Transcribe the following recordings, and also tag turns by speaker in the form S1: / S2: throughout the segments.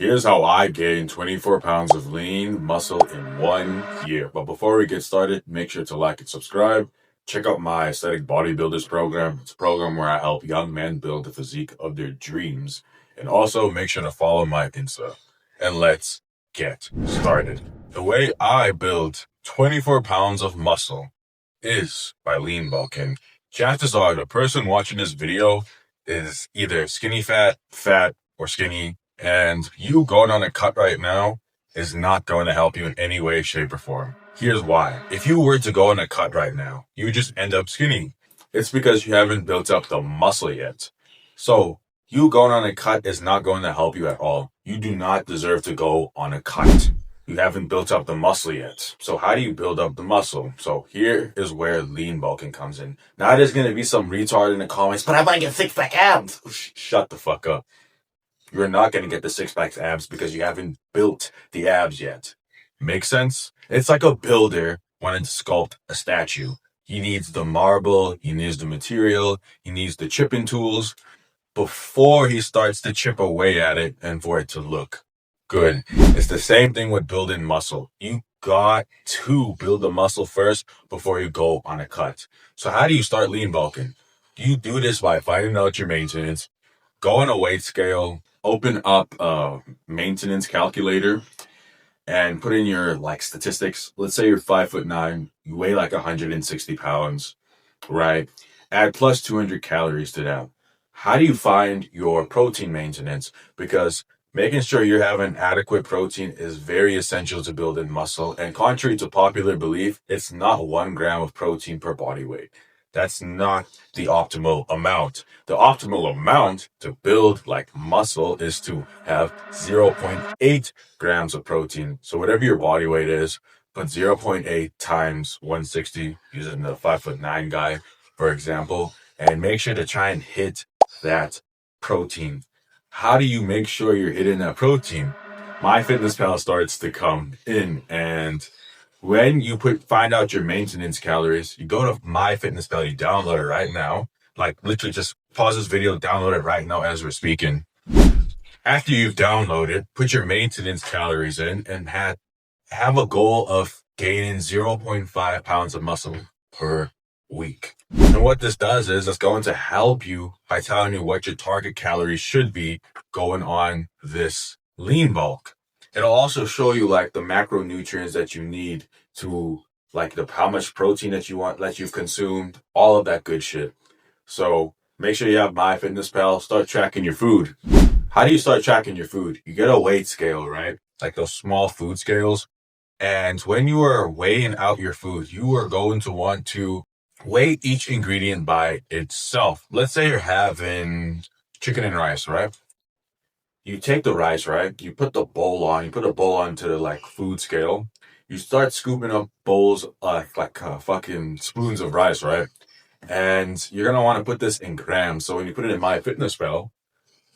S1: Here's how I gained 24 pounds of lean muscle in 1 year. But before we get started, make sure to like and subscribe. Check out my Aesthetic Bodybuilders program. It's a program where I help young men build the physique of their dreams. And also make sure to follow my Insta. And let's get started. The way I build 24 pounds of muscle is by lean bulking. Chances are the person watching this video is either skinny fat, or skinny, and you going on a cut right now is not going to help you in any way, shape, or form. Here's why. If you were to go on a cut right now, you would just end up skinny. It's because you haven't built up the muscle yet. So you going on a cut is not going to help you at all. You do not deserve to go on a cut. You haven't built up the muscle yet. So how do you build up the muscle? So here is where lean bulking comes in. Now there's going to be some retard in the comments, but I want to get six-pack abs. Shut the fuck up. You're not going to get the six-pack abs because you haven't built the abs yet. Make sense? It's like a builder wanting to sculpt a statue. He needs the marble, he needs the material, he needs the chipping tools before he starts to chip away at it and for it to look good. It's the same thing with building muscle. You got to build the muscle first before you go on a cut. So how do you start lean bulking? You do this by finding out your maintenance, go on a weight scale, open up a maintenance calculator, and put in your statistics. Let's say you're 5'9", you weigh 160 pounds, right? Add plus 200 calories to that. How do you find your protein maintenance? Because making sure you're having adequate protein is very essential to building muscle. And contrary to popular belief, it's not 1 gram of protein per body weight. That's not the optimal amount. The optimal amount to build muscle is to have 0.8 grams of protein. So whatever your body weight is, put 0.8 times 160, using the 5'9" guy, for example, and make sure to try and hit that protein. How do you make sure you're hitting that protein? MyFitnessPal starts to come in, and when you find out your maintenance calories, you go to MyFitnessPal, you download it right now. Literally just pause this video, download it right now as we're speaking. After you've downloaded, put your maintenance calories in and have a goal of gaining 0.5 pounds of muscle per week. And what this does is it's going to help you by telling you what your target calories should be going on this lean bulk. It'll also show you the macronutrients that you need to how much protein that you want, that you've consumed, all of that good shit. So make sure you have MyFitnessPal. Start tracking your food. How do you start tracking your food? You get a weight scale, right? Those small food scales. And when you are weighing out your food, you are going to want to weigh each ingredient by itself. Let's say you're having chicken and rice, right? You take the rice, right? You put a bowl onto the food scale. You start scooping up bowls, fucking spoons of rice, right? And you're going to want to put this in grams. So when you put it in MyFitnessPal,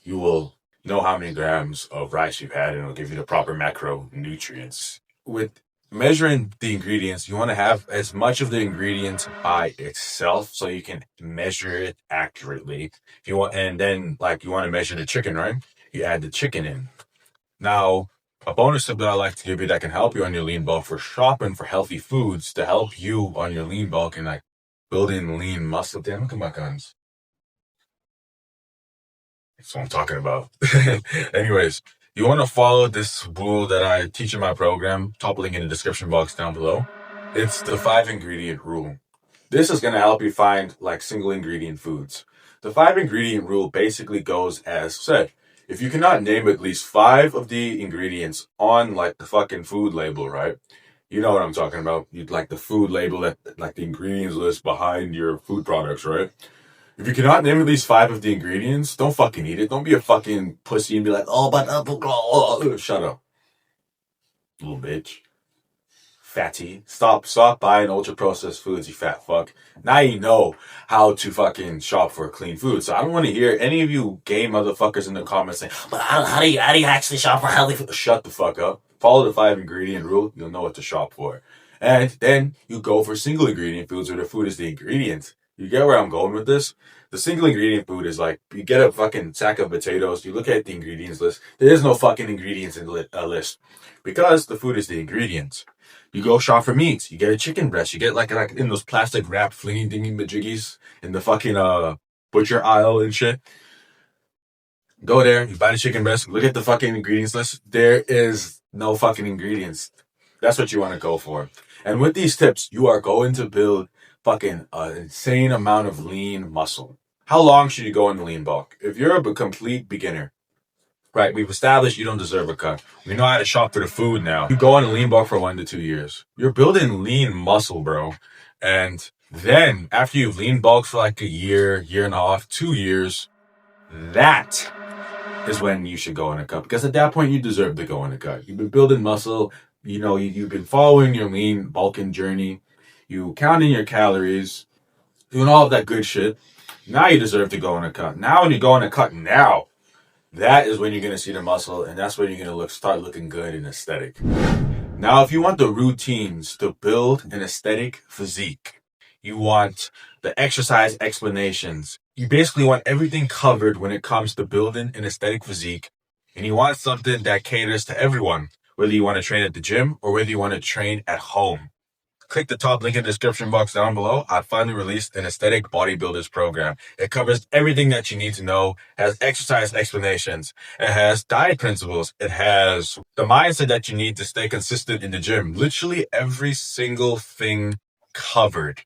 S1: you will know how many grams of rice you've had, and it'll give you the proper macronutrients. With measuring the ingredients, you want to have as much of the ingredient by itself so you can measure it accurately. If you want, and then you want to measure the chicken, right? You add the chicken in. Now, a bonus tip that I like to give you that can help you on your lean bulk for shopping for healthy foods to help you on your lean bulk and building lean muscle. Damn, look at my guns. That's what I'm talking about. Anyways, you want to follow this rule that I teach in my program, top link in the description box down below. It's the 5-ingredient rule. This is going to help you find single ingredient foods. The 5-ingredient rule basically goes as said. If you cannot name at least 5 of the ingredients on the fucking food label, right? You know what I'm talking about. You'd the food label, that the ingredients list behind your food products, right? If you cannot name at least 5 of the ingredients, don't fucking eat it. Don't be a fucking pussy and be oh, but shut up, little bitch. Fatty. Stop buying ultra-processed foods, you fat fuck. Now you know how to fucking shop for clean food. So I don't want to hear any of you gay motherfuckers in the comments saying, but how do you actually shop for healthy food? Shut the fuck up. Follow the 5-ingredient rule. You'll know what to shop for. And then you go for single ingredient foods where the food is the ingredient. You get where I'm going with this? The single ingredient food is like you get a fucking sack of potatoes. You look at the ingredients list. There is no fucking ingredients in the list because the food is the ingredients. You go shop for meats. You get a chicken breast. You get like in those plastic wrap flingy dingy majiggies in the fucking butcher aisle and shit. Go there, you buy the chicken breast, look at the fucking ingredients list. There is no fucking ingredients. That's what you want to go for. And with these tips, you are going to build fucking an insane amount of lean muscle. How long should you go in the lean bulk? If you're a complete beginner, right, we've established you don't deserve a cut. We know how to shop for the food now. You go on a lean bulk for 1 to 2 years. You're building lean muscle, bro. And then after you've lean bulked for like a year, year and a half, 2 years, that is when you should go in a cut, because at that point you deserve to go in a cut. You've been building muscle, you've been following your lean bulking journey, you counting your calories, doing all of that good shit. Now you deserve to go in a cut. Now when you go in a cut now, that is when you're gonna see the muscle, and that's when you're gonna start looking good and aesthetic. Now, if you want the routines to build an aesthetic physique, you want the exercise explanations, you basically want everything covered when it comes to building an aesthetic physique, and you want something that caters to everyone, whether you want to train at the gym or whether you want to train at home. Click the top link in the description box down below. I finally released an aesthetic bodybuilders program. It covers everything that you need to know, has exercise explanations, it has diet principles, it has the mindset that you need to stay consistent in the gym. Literally every single thing covered.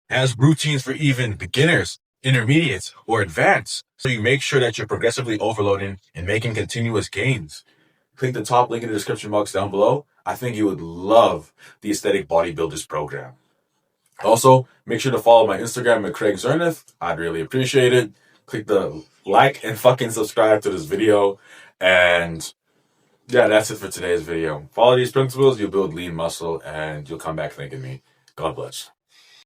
S1: It has routines for even beginners, intermediates, or advanced, so you make sure that you're progressively overloading and making continuous gains. Click the top link in the description box down below. I think you would love the Aesthetic Bodybuilders program. Also, make sure to follow my Instagram at Craig Zerneth. I'd really appreciate it. Click the like and fucking subscribe to this video. And yeah, that's it for today's video. Follow these principles, you'll build lean muscle, and you'll come back thanking me. God bless.